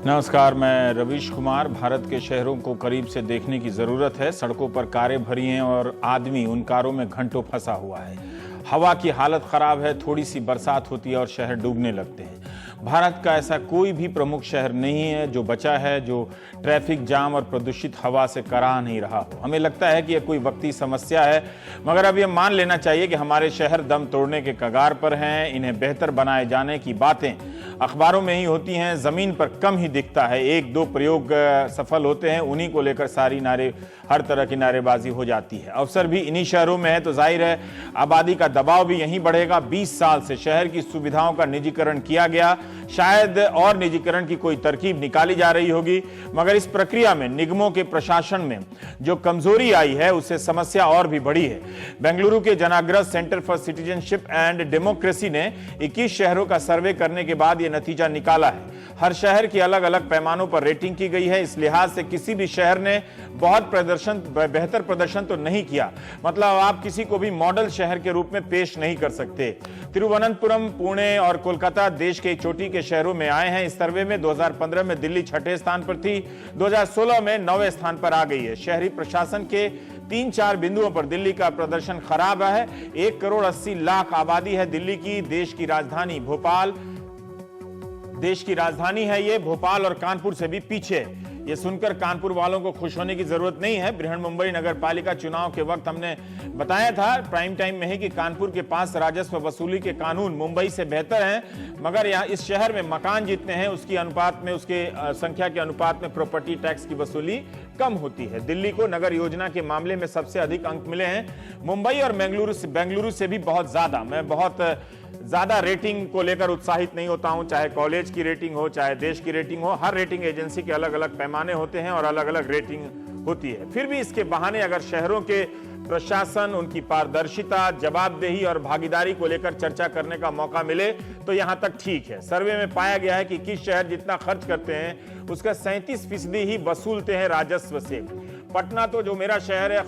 नमस्कार, मैं रवीश कुमार। भारत के शहरों को करीब से देखने की ज़रूरत है। सड़कों पर कारें भरी हैं और आदमी उन कारों में घंटों फंसा हुआ है। हवा की हालत ख़राब है, थोड़ी सी बरसात होती है और शहर डूबने लगते हैं। भारत का ऐसा कोई भी प्रमुख शहर नहीं है जो बचा है, जो ट्रैफिक जाम और प्रदूषित हवा से कराह नहीं रहा हो। हमें लगता है कि यह कोई वक्ती समस्या है, मगर अब यह मान लेना चाहिए कि हमारे शहर दम तोड़ने के कगार पर हैं। इन्हें बेहतर बनाए जाने की बातें अखबारों में ही होती हैं, ज़मीन पर कम ही दिखता है। एक दो प्रयोग सफल होते हैं, उन्हीं को लेकर सारी हर तरह की नारेबाजी हो जाती है। अवसर भी इन्हीं शहरों में है, तो जाहिर है आबादी का दबाव भी यहीं बढ़ेगा। 20 साल से शहर की सुविधाओं का निजीकरण किया गया, शायद और निजीकरण की कोई तरकीब निकाली जा रही होगी, मगर इस प्रक्रिया में निगमों के प्रशासन में जो कमजोरी आई है उससे समस्या और भी बढ़ी है। बेंगलुरु के Janaagraha centre for citizenship and democracy ने 21 शहरों का सर्वे करने के बाद यह नतीजा निकाला है। हर शहर की अलग अलग पैमानों पर रेटिंग की गई है। इस लिहाज से किसी भी शहर ने बहुत बेहतर प्रदर्शन तो नहीं किया, मतलब आप किसी को भी मॉडल शहर के रूप में पेश नहीं कर सकते। तिरुवनंतपुरम, पुणे और कोलकाता देश के चोटी के शहरों में आए हैं। इस सर्वे में 2015 में दिल्ली 6ठे स्थान पर थी, 2016 में 9वें स्थान पर आ गई है। शहरी प्रशासन के 3-4 बिंदुओं पर दिल्ली का प्रदर्शन खराब है। 1 करोड़ 80 लाख आबादी है दिल्ली की। देश की राजधानी है ये, भोपाल और कानपुर से भी पीछे है। ये सुनकर कानपुर वालों को खुश होने की जरूरत नहीं है। बृहन मुंबई नगर पालिका चुनाव के वक्त हमने बताया था प्राइम टाइम में ही कि कानपुर के पास राजस्व वसूली के कानून मुंबई से बेहतर हैं, मगर यहाँ इस शहर में मकान जितने हैं उसकी अनुपात में, उसके संख्या के अनुपात में प्रॉपर्टी टैक्स की वसूली कम होती है। दिल्ली को नगर योजना के मामले में सबसे अधिक अंक मिले हैं। मुंबई और बेंगलुरु से भी बहुत ज्यादा। मैं बहुत ज्यादा रेटिंग को लेकर उत्साहित नहीं होता हूं, चाहे कॉलेज की रेटिंग हो, चाहे देश की रेटिंग हो। हर रेटिंग एजेंसी के अलग अलग पैमाने होते हैं और अलग अलग रेटिंग होती है। फिर भी इसके बहाने अगर शहरों के प्रशासन, उनकी पारदर्शिता, जवाबदेही और भागीदारी को लेकर चर्चा करने का मौका मिले तो यहां तक ठीक है। सर्वे में पाया गया है कि किस शहर जितना खर्च करते हैं उसका 37% ही वसूलते हैं राजस्व से। पटना तो जो मेरा शहर है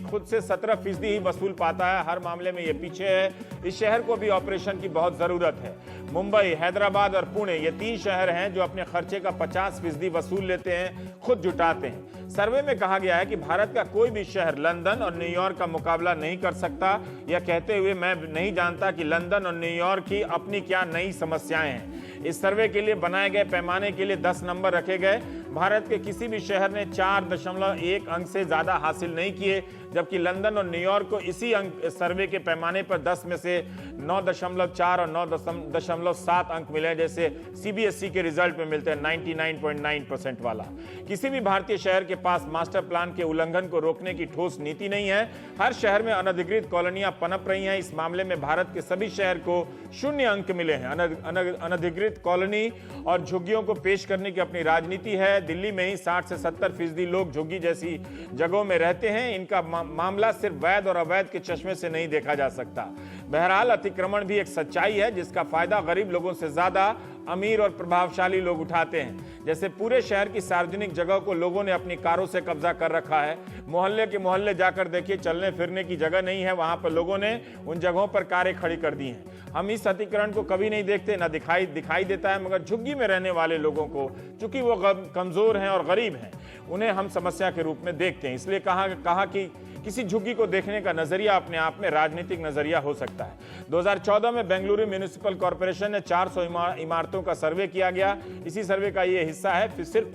खुद से 17% ही वसूल पाता है। हर मामले में ये पीछे है। इस शहर को भी ऑपरेशन की बहुत जरूरत है। मुंबई, हैदराबाद और पुणे ये 3 शहर हैं जो अपने खर्चे का 50% वसूल लेते हैं, खुद जुटाते हैं। सर्वे में कहा गया है कि भारत का कोई भी शहर लंदन और न्यूयॉर्क का मुकाबला नहीं कर सकता। यह कहते हुए मैं नहीं जानता कि लंदन और न्यूयॉर्क की अपनी क्या नई समस्याएं हैं। इस सर्वे के लिए बनाए गए पैमाने के लिए 10 नंबर रखे गए। भारत के किसी भी शहर ने 4.1 अंक से ज्यादा हासिल नहीं किए, जबकि लंदन और न्यूयॉर्क को इसी सर्वे के पैमाने पर 10 में से 9.4 और 9.7 अंक मिले, जैसे सीबीएसई के रिजल्ट में मिलते हैं 99.9% वाला। किसी भी भारतीय शहर के पास मास्टर प्लान के उल्लंघन को रोकने की ठोस नीति नहीं है। हर शहर में अनधिकृत कॉलोनियां पनप रही हैं। इस मामले में भारत के सभी शहर को 0 अंक मिले हैं। अनधिकृत कॉलोनी और झुग्गियों को पेश करने की अपनी राजनीति है। दिल्ली में ही 60 से 70% लोग झुग्गी जैसी जगहों में रहते हैं। इनका मामला सिर्फ वैध और अवैध के चश्मे से नहीं देखा जा सकता। बहरहाल अतिक्रमण भी एक सच्चाई है जिसका फायदा गरीब लोगों से ज्यादा अमीर और प्रभावशाली लोग उठाते हैं। जैसे पूरे शहर की सार्वजनिक जगह को लोगों ने अपनी कारों से कब्जा कर रखा है। मोहल्ले के मोहल्ले जाकर देखिए, चलने फिरने की जगह नहीं है, वहां पर लोगों ने उन जगहों पर कारें खड़ी कर दी हैं। हम इस अतिक्रमण को कभी नहीं देखते, ना दिखाई देता है, मगर झुग्गी में रहने वाले लोगों को, चूंकि वो कमजोर हैं और गरीब हैं, उन्हें हम समस्या के रूप में देखते हैं। इसलिए कहा कि किसी झुग्गी को देखने का नजरिया अपने आप में राजनीतिक नजरिया हो सकता है। 2014 में बेंगलुरु म्युनिसिपल कॉर्पोरेशन ने 400 इमारतों का सर्वे किया गया। इसी सर्वे का ये हिस्सा है। फिर सिर्फ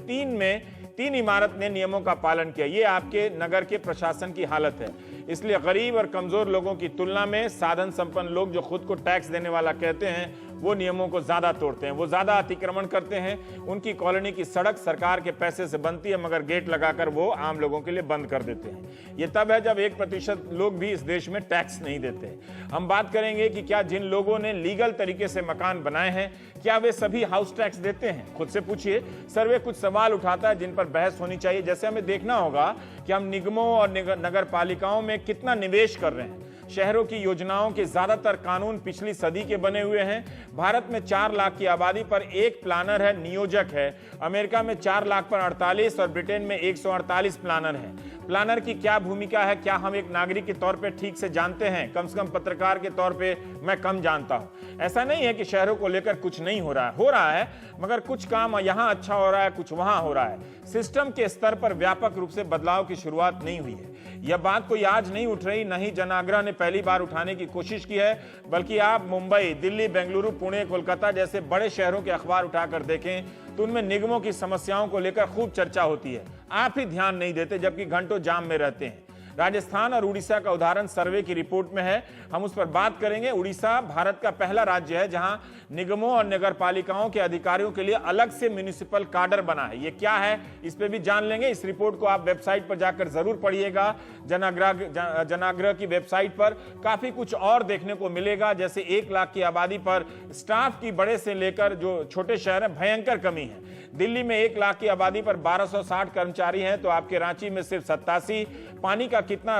3 इमारत ने नियमों का पालन किया। ये आपके नगर के प्रशासन की हालत है। इसलिए गरीब और कमजोर लोगों की तुलना में साधन संपन्न लोग जो खुद को टैक्स देने वाला कहते हैं वो नियमों को ज्यादा तोड़ते हैं, वो ज्यादा अतिक्रमण करते हैं। उनकी कॉलोनी की सड़क सरकार के पैसे से बनती है, मगर गेट लगाकर वो आम लोगों के लिए बंद कर देते हैं। ये तब है जब 1% लोग भी इस देश में टैक्स नहीं देते। हम बात करेंगे कि क्या जिन लोगों ने लीगल तरीके से मकान बनाए हैं क्या वे सभी हाउस टैक्स देते हैं? खुद से पूछिए। सर्वे कुछ सवाल उठाता है जिन पर बहस होनी चाहिए। जैसे हमें देखना होगा कि हम निगमों और नगर पालिकाओं में कितना निवेश कर रहे हैं। शहरों की योजनाओं के ज्यादातर कानून पिछली सदी के बने हुए हैं। भारत में 4 लाख की आबादी पर एक प्लानर है, नियोजक है। अमेरिका में 4 लाख पर 48 और ब्रिटेन में 148 प्लानर हैं। प्लानर की क्या भूमिका है, क्या हम एक नागरिक के तौर पे ठीक से जानते हैं? कम से कम पत्रकार के तौर पे मैं कम जानता हूं। ऐसा नहीं है कि शहरों को लेकर कुछ नहीं हो रहा है, मगर कुछ काम यहां अच्छा हो रहा है, कुछ वहां हो रहा है। सिस्टम के स्तर पर व्यापक रूप से बदलाव की शुरुआत नहीं हुई है। यह बात कोई आज नहीं उठ रही, नहीं जनाग्रह ने पहली बार उठाने की कोशिश की है, बल्कि आप मुंबई, दिल्ली, बेंगलुरु, पुणे, कोलकाता जैसे बड़े शहरों के अखबार उठाकर देखें तो उनमें निगमों की समस्याओं को लेकर खूब चर्चा होती है। आप ही ध्यान नहीं देते, जबकि घंटों जाम में रहते हैं। राजस्थान और उड़ीसा का उदाहरण सर्वे की रिपोर्ट में है, हम उस पर बात करेंगे। उड़ीसा भारत का पहला राज्य है जहां निगमों और नगरपालिकाओं के अधिकारियों के लिए अलग से म्युनिसिपल कार्डर बना है। ये क्या है, इस पे भी जान लेंगे। इस रिपोर्ट को आप वेबसाइट पर जाकर जरूर पढ़िएगा। जनाग्रह की वेबसाइट पर काफी कुछ और देखने को मिलेगा, जैसे 1 लाख की आबादी पर स्टाफ की बड़े से लेकर जो छोटे शहर है भयंकर कमी है। दिल्ली में 1 लाख की आबादी पर 1260 कर्मचारी हैं, तो आपके रांची में सिर्फ 87।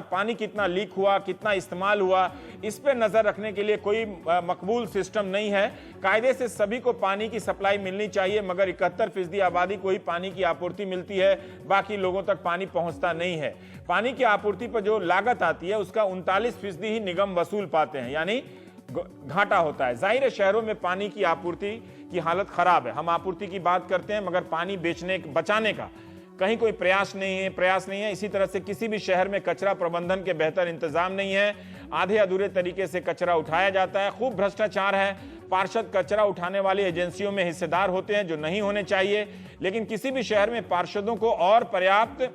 पानी कितना लीक हुआ, कितना इस्तेमाल हुआ, इस पे नजर रखने के लिए कोई मकबूल सिस्टम नहीं है। कायदे से सभी को पानी की सप्लाई मिलनी चाहिए, मगर 71% आबादी को ही पानी की आपूर्ति मिलती है, बाकी लोगों तक पानी पहुंचता नहीं है। पानी की आपूर्ति पर जो लागत आती है उसका 39% ही निगम वसूल पाते हैं, यानी घाटा होता है। जाहिर है शहरों में पानी की आपूर्ति की हालत खराब है। हम आपूर्ति की बात करते हैं, मगर पानी बचाने का कहीं कोई प्रयास नहीं है। इसी तरह से किसी भी शहर में कचरा प्रबंधन के बेहतर इंतजाम नहीं है। आधे अधूरे तरीके से कचरा उठाया जाता है। खूब भ्रष्टाचार है। पार्षद कचरा उठाने वाली एजेंसियों में हिस्सेदार होते हैं, जो नहीं होने चाहिए। लेकिन किसी भी शहर में पार्षदों को और पर्याप्त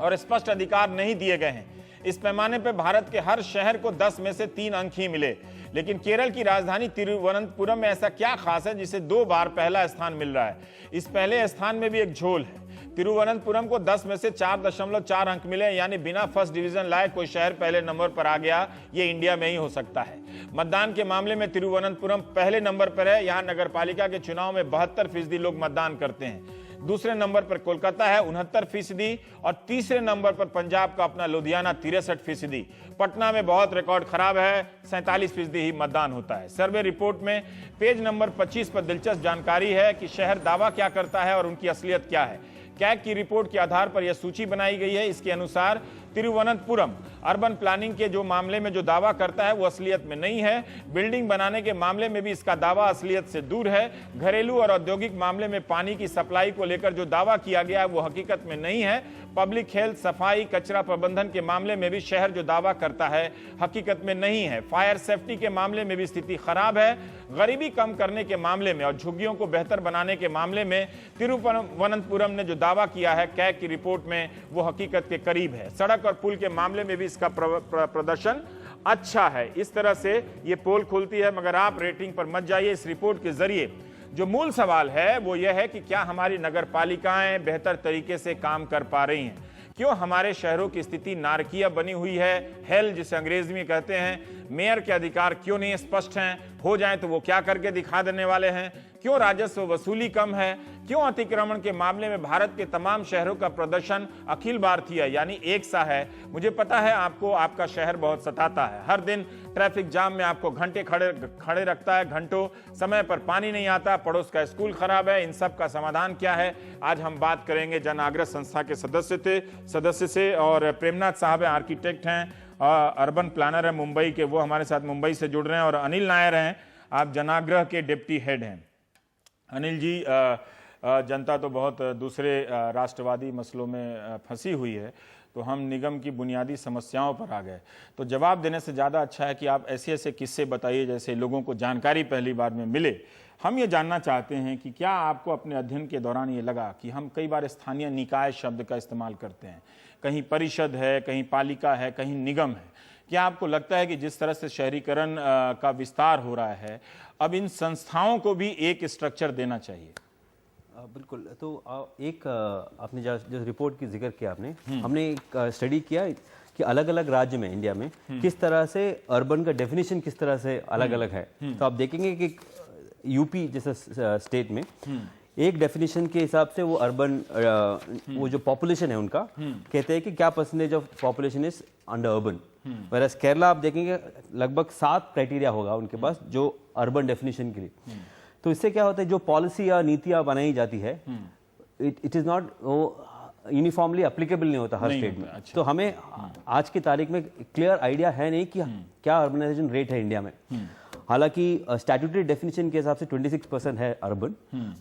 और स्पष्ट अधिकार नहीं दिए गए हैं। इस पैमाने पर भारत के हर शहर को 10 में से 3 अंक ही मिले। लेकिन केरल की राजधानी तिरुवनंतपुरम में ऐसा क्या खास है जिसे 2 बार पहला स्थान मिल रहा है? इस पहले स्थान में भी एक झोल है। तिरुवनंतपुरम को 10 में से 4.4 अंक मिले, यानी बिना फर्स्ट डिवीजन लाए कोई शहर पहले नंबर पर आ गया, ये इंडिया में ही हो सकता है। मतदान के मामले में तिरुवनंतपुरम पहले नंबर पर है। यहाँ नगरपालिका के चुनाव में 72% लोग मतदान करते हैं। दूसरे नंबर पर कोलकाता है 69%, और तीसरे नंबर पर पंजाब का अपना लुधियाना 63%। पटना में बहुत रिकॉर्ड खराब है, 47% ही मतदान होता है। सर्वे रिपोर्ट में पेज नंबर 25 पर दिलचस्प जानकारी है कि शहर दावा क्या करता है और उनकी असलियत क्या है। कैग की रिपोर्ट के आधार पर यह सूची बनाई गई है। इसके अनुसार तिरुवनंतपुरम अर्बन प्लानिंग के जो मामले में जो दावा करता है वो असलियत में नहीं है। बिल्डिंग बनाने के मामले में भी इसका दावा असलियत से दूर है। घरेलू और औद्योगिक मामले में पानी की सप्लाई को लेकर जो दावा किया गया है वो हकीकत में नहीं है। पब्लिक हेल्थ, सफाई, कचरा प्रबंधन के मामले में भी शहर जो दावा करता है हकीकत में नहीं है। फायर सेफ्टी के मामले में भी स्थिति खराब है। गरीबी कम करने के मामले में और झुग्गियों को बेहतर बनाने के मामले में तिरुवनंतपुरम ने जो दावा किया है कैग की रिपोर्ट में वो हकीकत के करीब है। सड़क और पुल के मामले में भी इसका प्रदर्शन अच्छा है। इस तरह से ये पोल खुलती है, मगर आप रेटिंग पर मत जाइए। इस रिपोर्ट के जरिए जो मूल सवाल है वो यह है कि क्या हमारी नगरपालिकाएं बेहतर तरीके से काम कर पा रही हैं? क्यों हमारे शहरों की स्थिति नारकीय बनी हुई है? हेल जिसे अंग्रेजी में कहते हैं। मेयर के अधिकार क्यों नहीं स्पष्ट हैं? हो जाए तो वो क्या करके दिखा देने वाले हैं? क्यों राजस्व वसूली कम है? क्यों अतिक्रमण के मामले में भारत के तमाम शहरों का प्रदर्शन अखिल भारतीय यानी एक सा है? मुझे पता है आपको आपका शहर बहुत सताता है। हर दिन ट्रैफिक जाम में आपको घंटे खड़े रखता है, घंटों समय पर पानी नहीं आता, पड़ोस का स्कूल खराब है। इन सब का समाधान क्या है? आज हम बात करेंगे जन आग्रह संस्था के सदस्य से, और प्रेमनाथ साहब आर्किटेक्ट हैं, अर्बन प्लानर है मुंबई के, वो हमारे साथ मुंबई से जुड़ रहे हैं, और अनिल नायर हैं, आप जनाग्रह के डिप्टी हेड हैं। अनिल जी, जनता तो बहुत दूसरे राष्ट्रवादी मसलों में फंसी हुई है, तो हम निगम की बुनियादी समस्याओं पर आ गए। तो जवाब देने से ज़्यादा अच्छा है कि आप ऐसे ऐसे किस्से बताइए जैसे लोगों को जानकारी पहली बार में मिले। हम ये जानना चाहते हैं कि क्या आपको अपने अध्ययन के दौरान ये लगा कि हम कई बार स्थानीय निकाय शब्द का इस्तेमाल करते हैं, कहीं परिषद है, कहीं पालिका है, कहीं निगम है। क्या आपको लगता है कि जिस तरह से शहरीकरण का विस्तार हो रहा है, अब इन संस्थाओं को भी एक स्ट्रक्चर देना चाहिए? बिल्कुल। तो एक आपने जो रिपोर्ट की जिक्र किया आपने, हमने एक स्टडी किया कि अलग अलग राज्य में इंडिया में किस तरह से अर्बन का डेफिनेशन किस तरह से अलग अलग है। तो आप देखेंगे कि यूपी जैसे स्टेट में एक डेफिनेशन के हिसाब से वो अर्बन वो जो पॉपुलेशन है उनका कहते हैं कि क्या percentage of population is under urban, whereas Kerala आप देखेंगे लगभग 7 क्राइटेरिया होगा उनके पास जो अर्बन डेफिनेशन के लिए। तो इससे क्या होता है, जो पॉलिसी या नीतियां बनाई जाती है it is not uniformly applicable नहीं होता हर स्टेट में। अच्छा। तो हमें आज की तारीख में क्लियर आइडिया है नहीं कि क्या अर्बनाइजेशन रेट है इंडिया में। हालांकि स्टैट्यूटरी डेफिनेशन के हिसाब से 26% है अर्बन,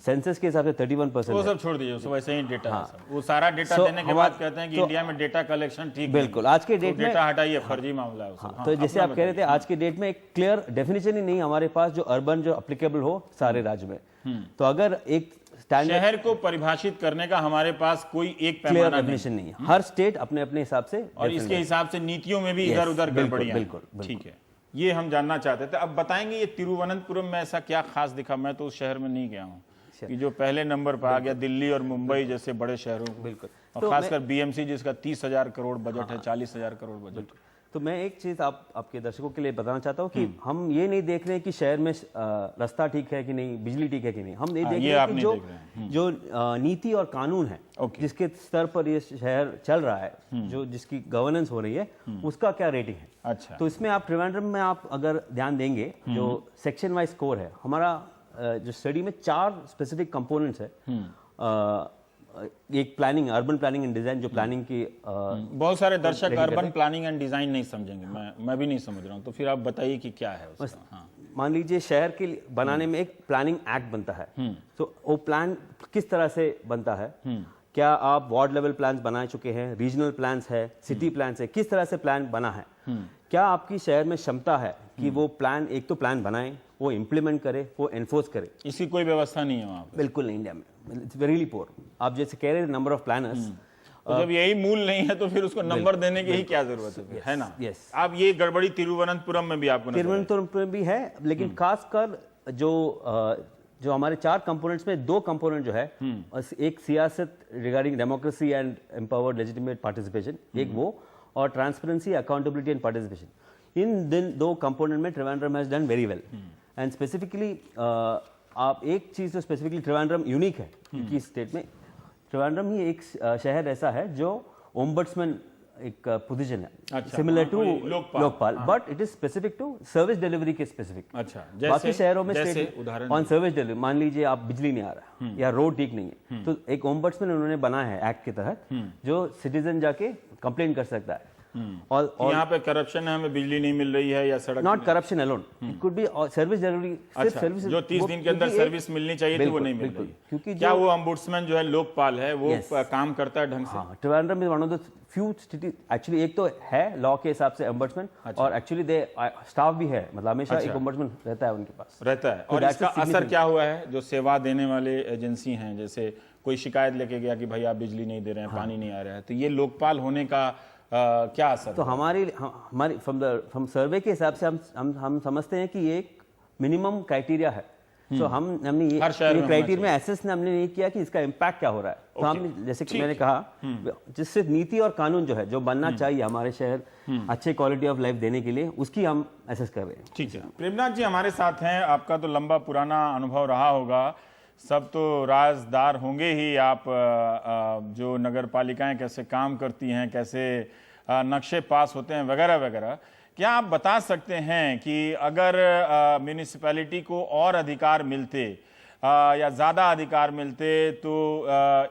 सेंसस के हिसाब से 31% वो है। सब छोड़ दीजिए, उसको वैसे ही डेटा है सब। वो सारा डेटा देने के बाद कहते हैं कि इंडिया में डेटा कलेक्शन ठीक बिल्कुल आज के डेट में डेटा हटाइए, फर्जी मामला है उसका। तो जैसे आप कह रहे थे आज के डेट में एक क्लियर डेफिनेशन ही नहीं हमारे पास जो अर्बन जो एप्लीकेबल हो सारे राज्य में। तो अगर एक शहर को परिभाषित करने का हमारे पास कोई एक क्लियर पैमाना डेफिनेशन नहीं है, हर स्टेट अपने अपने हिसाब से और इसके हिसाब से नीतियों में भी इधर उधर गड़बड़ियां हैं। बिल्कुल। ठीक है, ये हम जानना चाहते थे। अब बताएंगे ये तिरुवनंतपुरम में ऐसा क्या खास दिखा? मैं तो उस शहर में नहीं गया हूँ कि जो पहले नंबर पर आ गया दिल्ली और मुंबई जैसे बड़े शहरों को। बिल्कुल। और खासकर बीएमसी जिसका 30,000 करोड़ बजट है, 40,000 करोड़ बजट। तो मैं एक चीज आपके दर्शकों के लिए बताना चाहता हूँ कि हम ये नहीं देख रहे हैं कि शहर में रास्ता ठीक है कि नहीं, बिजली ठीक है कि नहीं। हम ये देख रहे हैं कि जो नीति और कानून है जिसके स्तर पर ये शहर चल रहा है, जो जिसकी गवर्नेंस हो रही है, उसका क्या रेटिंग है। अच्छा। तो इसमें आप ट्रिवेंड्रम में आप अगर ध्यान देंगे जो सेक्शन वाइज स्कोर है हमारा, जो स्टडी में 4 स्पेसिफिक कंपोनेंट्स है। एक planning, urban planning and design, जो प्लानिंग की बहुत सारे दर्शक अर्बन प्लानिंग एंड डिजाइन नहीं समझेंगे, मैं भी नहीं समझ रहा हूँ, तो फिर आप बताइए कि क्या है उसका। हाँ। मान लीजिए शहर के बनाने में एक प्लानिंग एक्ट बनता है, तो वो प्लान किस तरह से बनता है, क्या आप वार्ड लेवल प्लान्स बना चुके हैं, रीजनल प्लान्स है, सिटी प्लान्स है, किस तरह से प्लान बना है, क्या आपकी शहर में क्षमता है कि वो प्लान, एक तो प्लान बनाए, वो इम्प्लीमेंट करे, वो एनफोर्स करे। इसकी कोई व्यवस्था नहीं है वहाँ पे? बिल्कुल नहीं इंडिया में, इट्स वेरी पुअर। आप जैसे कह रहे हैं नंबर ऑफ प्लानर्स, तो जब यही मूल नहीं है तो फिर उसको नंबर देने की ही क्या जरूरत है ना? यस। अब ये गड़बड़ी तिरुवनंतपुरम में भी आपको तिरुवनंतपुरम में भी है, लेकिन खासकर जो हमारे 4 कंपोनेंट्स में 2 कंपोनेंट जो है, एक सियासत regarding democracy and empowered legitimate participation, एक वो, और transparency, accountability and participation. In 2 component में Trivandrum has done very well. And specifically आप एक चीज तो स्पेसिफिकली ट्रिवेंड्रम यूनिक है कि स्टेट में ट्रिवेंड्रम ही एक शहर ऐसा है जो ओम्बड्समैन एक पोजीशन है, अच्छा, similar to Lokpal, Lokpal, but it is specific to service delivery के स्पेसिफिक। अच्छा, बाकी शहरों में स्टेट उदाहरण ऑन सर्विस डिलीवरी, मान लीजिए आप बिजली नहीं आ रहा या रोड ठीक नहीं है, तो एक ओम्बड्समैन उन्होंने बना है एक्ट के तहत, जो सिटीजन जाके कंप्लेन कर सकता है। और यहाँ पे करप्शन है, हमें बिजली नहीं मिल रही है या सड़क, not corruption alone, it could be service delivery. अच्छा, सर्विस जो 30 दिन के अंदर सर्विस मिलनी चाहिए थी वो नहीं मिल रही, क्योंकि क्या वो ओम्बुड्समैन जो है लोकपाल है वो काम करता है ढंग से? हाँ, Trivandrum is one of the few city, actually एक तो है लॉ के हिसाब से ओम्बड्समैन, और एक्चुअली दे स्टाफ भी है, मतलब हमेशा एक ओम्बड्समैन रहता है उनके पास, रहता है। और इसका असर क्या हुआ है जो सेवा देने वाले एजेंसी हैं, जैसे कोई शिकायत लेके गया कि भाई आप बिजली नहीं दे रहे हैं, पानी नहीं आ रहा है, तो ये लोकपाल होने का क्या असर? तो हमारी फ्रॉम सर्वे के हिसाब से हम समझते हैं कि ये एक मिनिमम क्राइटेरिया है। तो हमने ये क्राइटेरिया में एसेस हमने नहीं किया कि इसका इम्पैक्ट क्या हो रहा है। तो हमने, जैसे कि मैंने कहा, जिससे नीति और कानून जो है जो बनना चाहिए हमारे शहर अच्छे क्वालिटी ऑफ लाइफ देने के लिए, उसकी हम एसेस कर रहे हैं। ठीक है, प्रेमनाथ जी हमारे साथ हैं। आपका तो लंबा पुराना अनुभव रहा होगा, सब तो राजदार होंगे ही आप, जो नगर पालिकाएं कैसे काम करती हैं, कैसे नक्शे पास होते हैं वगैरह वगैरह। क्या आप बता सकते हैं कि अगर म्यूनिसिपैलिटी को और अधिकार मिलते या ज़्यादा अधिकार मिलते तो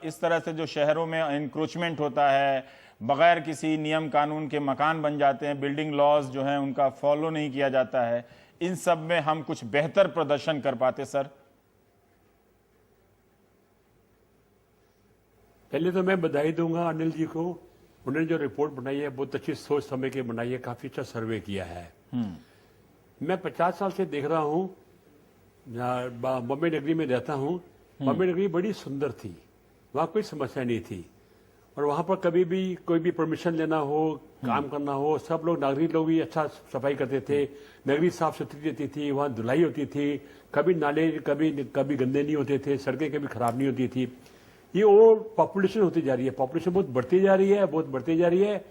इस तरह से जो शहरों में इंक्रोचमेंट होता है, बगैर किसी नियम कानून के मकान बन जाते हैं, बिल्डिंग लॉज जो हैं उनका फॉलो नहीं किया जाता है, इन सब में हम कुछ बेहतर प्रदर्शन कर पाते? सर, पहले तो मैं बधाई दूंगा अनिल जी को, उन्होंने जो रिपोर्ट बनाई है बहुत अच्छी सोच समझ के बनाई है, काफी अच्छा सर्वे किया है। मैं 50 साल से देख रहा हूँ, बॉम्बे नगरी में रहता हूँ। बॉम्बे नगरी बड़ी सुंदर थी, वहाँ कोई समस्या नहीं थी, और वहाँ पर कभी भी कोई भी परमिशन लेना हो, काम करना हो, सब लोग नागरिक लोग भी अच्छा सफाई करते थे, नगरी साफ सुथरी रहती थी, वहाँ धुलाई होती थी, कभी नाले कभी गंदे नहीं होते थे, सड़कें कभी खराब नहीं होती थी। ये और पॉपुलेशन होती जा रही है, पॉपुलेशन बहुत बढ़ती जा रही है, बहुत बढ़ती जा रही है।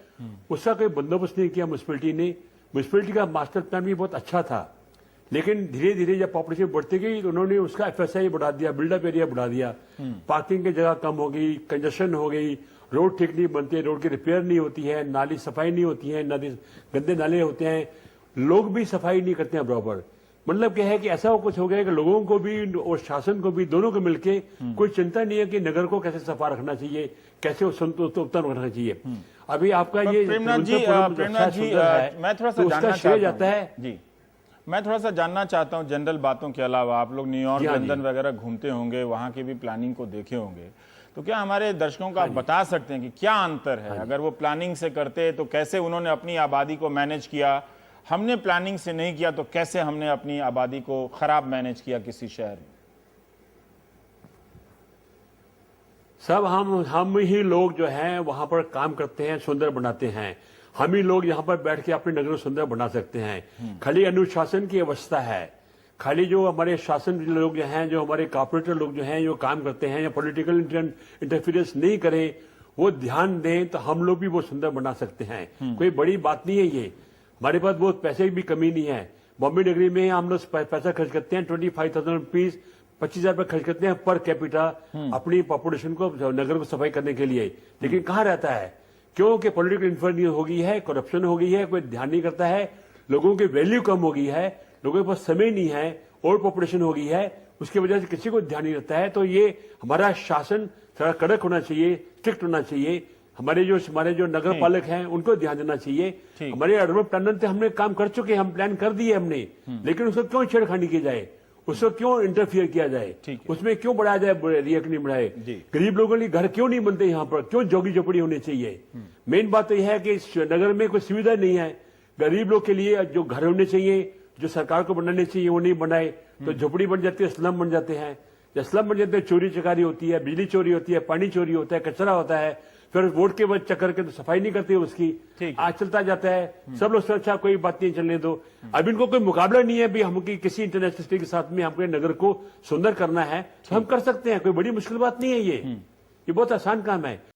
उसका कोई बंदोबस्त नहीं किया म्यूनिसिपैलिटी ने। म्यूनिसिपैलिटी का मास्टर प्लान भी बहुत अच्छा था, लेकिन धीरे धीरे जब पॉपुलेशन बढ़ती गई तो उन्होंने उसका एफएसआई बढ़ा दिया, बिल्डअप एरिया बढ़ा दिया, पार्किंग की जगह कम हो गई, कंजेशन हो गई, रोड ठीक नहीं बनते, रोड की रिपेयर नहीं होती है, नाली सफाई नहीं होती है, नदी गंदे नाले होते हैं, लोग भी सफाई नहीं करते हैं बराबर। मतलब क्या है कि ऐसा कुछ हो गया कि लोगों को भी और शासन को भी दोनों को मिलके कोई चिंता नहीं है कि नगर को कैसे सफा रखना चाहिए, कैसे उत्तम रखना चाहिए। अभी आपका ये प्रेमनाथ जी, मैं थोड़ा सा जानना चाहता हूं जी, मैं थोड़ा सा जानना चाहता हूं जनरल बातों के अलावा, आप लोग न्यूयॉर्क, लंदन वगैरह घूमते होंगे, वहां की भी प्लानिंग को देखे होंगे, तो क्या हमारे दर्शकों को आप बता सकते हैं कि क्या अंतर है? अगर वो प्लानिंग से करते तो कैसे उन्होंने अपनी आबादी को मैनेज किया, हमने प्लानिंग से नहीं किया तो कैसे हमने अपनी आबादी को खराब मैनेज किया किसी शहर में? सब हम ही लोग जो हैं वहां पर काम करते हैं, सुंदर बनाते हैं। हम ही लोग यहाँ पर बैठ के अपने नगर को सुंदर बना सकते हैं। खाली अनुशासन की अवस्था है, खाली जो हमारे शासन लोग जो हैं, जो हमारे कॉर्पोरेटर लोग जो हैं, जो काम करते हैं या पॉलिटिकल इंटरफेरेंस नहीं करें, वो ध्यान दें तो हम लोग भी वो सुंदर बना सकते हैं। कोई बड़ी बात नहीं है ये। हमारे पास बहुत पैसे की भी कमी नहीं है। बॉम्बे नगरी में हम लोग पैसा खर्च करते हैं 25,000 रुपीज, 25,000 रुपये खर्च करते हैं पर कैपिटा अपनी पॉपुलेशन को, नगर को सफाई करने के लिए। लेकिन कहाँ रहता है? क्योंकि पॉलिटिकल इन्फ्लुएंस हो गई है, करप्शन हो गई है, कोई ध्यान नहीं करता है, लोगों की वैल्यू कम हो गई है, लोगों के पास समय नहीं है, और पॉपुलेशन हो गई है, उसकी वजह से किसी को ध्यान नहीं रहता है। तो ये हमारा शासन थोड़ा कड़क होना चाहिए, स्ट्रिक्ट होना चाहिए। हमारे जो नगर पालक हैं उनको ध्यान देना चाहिए। हमारे अर्बन प्लानर से हमने काम कर चुके, हम प्लान कर दिए हमने, लेकिन उसको क्यों छेड़खानी की जाए, उसको क्यों इंटरफियर किया जाए, उसमें क्यों बढ़ाया जाए, रिएक्ट नहीं बढ़ाए। गरीब लोगों के घर क्यों नहीं बनते यहाँ पर, क्यों झोगी झोपड़ी होनी चाहिए? मेन बात तो यह है कि नगर में कोई सुविधा नहीं है। गरीब लोग के लिए जो घर होने चाहिए, जो सरकार को बनाने चाहिए, वो नहीं बनाए तो झोपड़ी बन जाती है, स्लम बन जाते हैं। जब स्लम बन जाते हैं, चोरी चकारी होती है, बिजली चोरी होती है, पानी चोरी होता है, कचरा होता है, फिर वोट के बाद चक्कर के तो सफाई नहीं करती उसकी, आज चलता जाता है। सब लोग अच्छा कोई बात नहीं, चलने दो। अब इनको कोई मुकाबला नहीं है भी हम किसी इंटरनेशनल सिटी के साथ में हमको नगर को सुंदर करना है, तो हम कर सकते हैं, कोई बड़ी मुश्किल बात नहीं है ये बहुत आसान काम है।